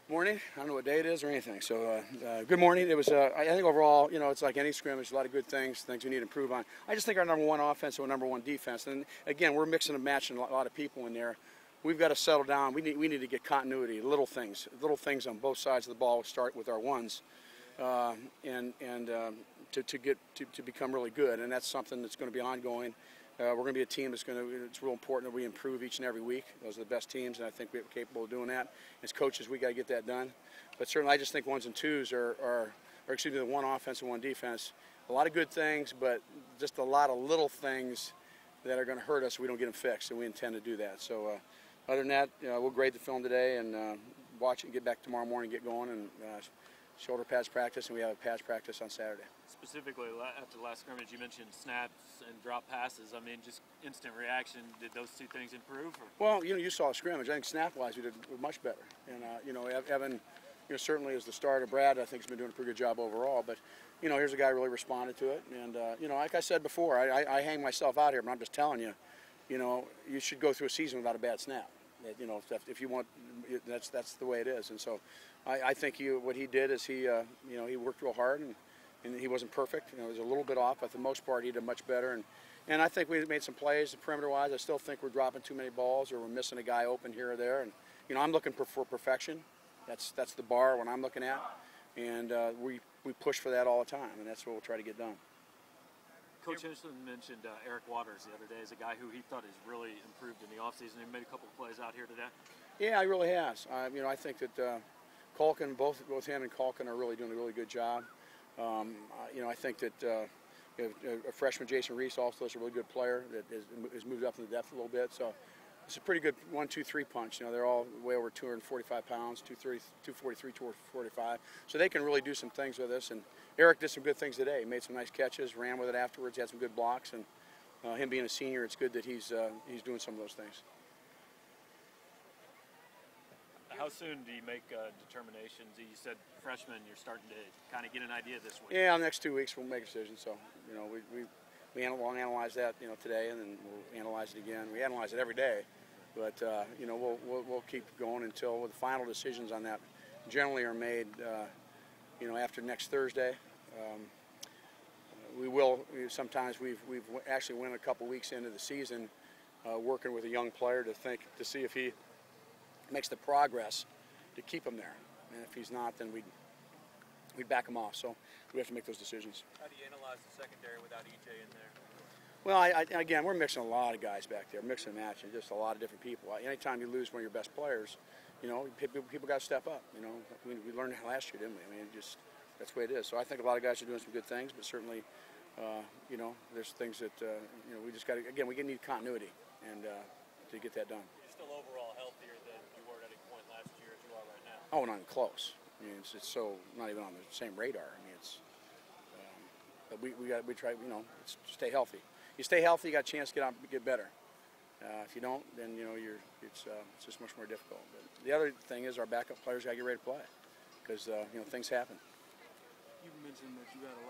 Morning. I don't know what day it is or anything. So, good morning. It was. I think overall, it's like any scrimmage. A lot of good things we need to improve on. I just think our number one offense and our number one defense. And again, we're mixing and matching a lot of people in there. We've got to settle down. We need to get continuity. Little things on both sides of the ball. Start with our ones, to become really good. And that's something that's going to be ongoing. We're going to be a team it's real important that we improve each and every week. Those are the best teams, and I think we're capable of doing that. As coaches, we got to get that done. But certainly, I just think ones and twos are the one offense and one defense. A lot of good things, but just a lot of little things that are going to hurt us if we don't get them fixed, and we intend to do that. So, other than that, we'll grade the film today and watch it and get back tomorrow morning, get going, and shoulder pads practice, and we have a pads practice on Saturday. Specifically, after the last scrimmage, you mentioned snaps and drop passes. I mean, just instant reaction. Did those two things improve? Or? Well, you saw a scrimmage. I think snap-wise, we did much better. And, Evan, certainly as the starter. Brad, I think, has been doing a pretty good job overall. But, here's a guy who really responded to it. And, like I said before, I hang myself out here, but I'm just telling you, you should go through a season without a bad snap. If you want, that's the way it is. And so I think what he did is he worked real hard, and he wasn't perfect. He was a little bit off, but for the most part, he did much better. And I think we made some plays perimeter-wise. I still think we're dropping too many balls, or we're missing a guy open here or there. And I'm looking for perfection. That's the bar when I'm looking at, and we push for that all the time, and that's what we'll try to get done. Coach Henderson mentioned Eric Waters the other day as a guy who he thought has really improved in the offseason. He made a couple of plays out here today. Yeah, he really has. I think that Culkin, both him and Culkin are really doing a really good job. I think that a freshman, Jason Reese, also is a really good player that has moved up in the depth a little bit. So it's a pretty good 1-2-3 punch. They're all way over 245 pounds, 243, 245. So they can really do some things with us. And Eric did some good things today. He made some nice catches, ran with it afterwards, had some good blocks. And him being a senior, it's good that he's doing some of those things. How soon do you make determinations? You said freshman, you're starting to kind of get an idea this week. Yeah, the next 2 weeks we'll make a decision. So, we'll analyze that, today, and then we'll analyze it again. We analyze it every day, but we'll keep going until the final decisions on that generally are made, after next Thursday. Sometimes we've actually went a couple weeks into the season, working with a young player to see if he makes the progress to keep him there, and if he's not, then we'd back him off. So we have to make those decisions. How do you analyze the secondary without EJ in there? Well, again, we're mixing a lot of guys back there, mixing and matching, just a lot of different people. Anytime you lose one of your best players, people got to step up. We learned that last year, didn't we? That's the way it is. So I think a lot of guys are doing some good things, but certainly, there's things that we just got to. Again, we need continuity and to get that done. You're still overall healthier than you were at any point last year as you are right now. Oh, not even close. It's so not even on the same radar. But we try. Stay healthy. You stay healthy, you got a chance to get better. If you don't, then it's just much more difficult. But the other thing is our backup players got to get ready to play because things happen. You mentioned that you got a lot.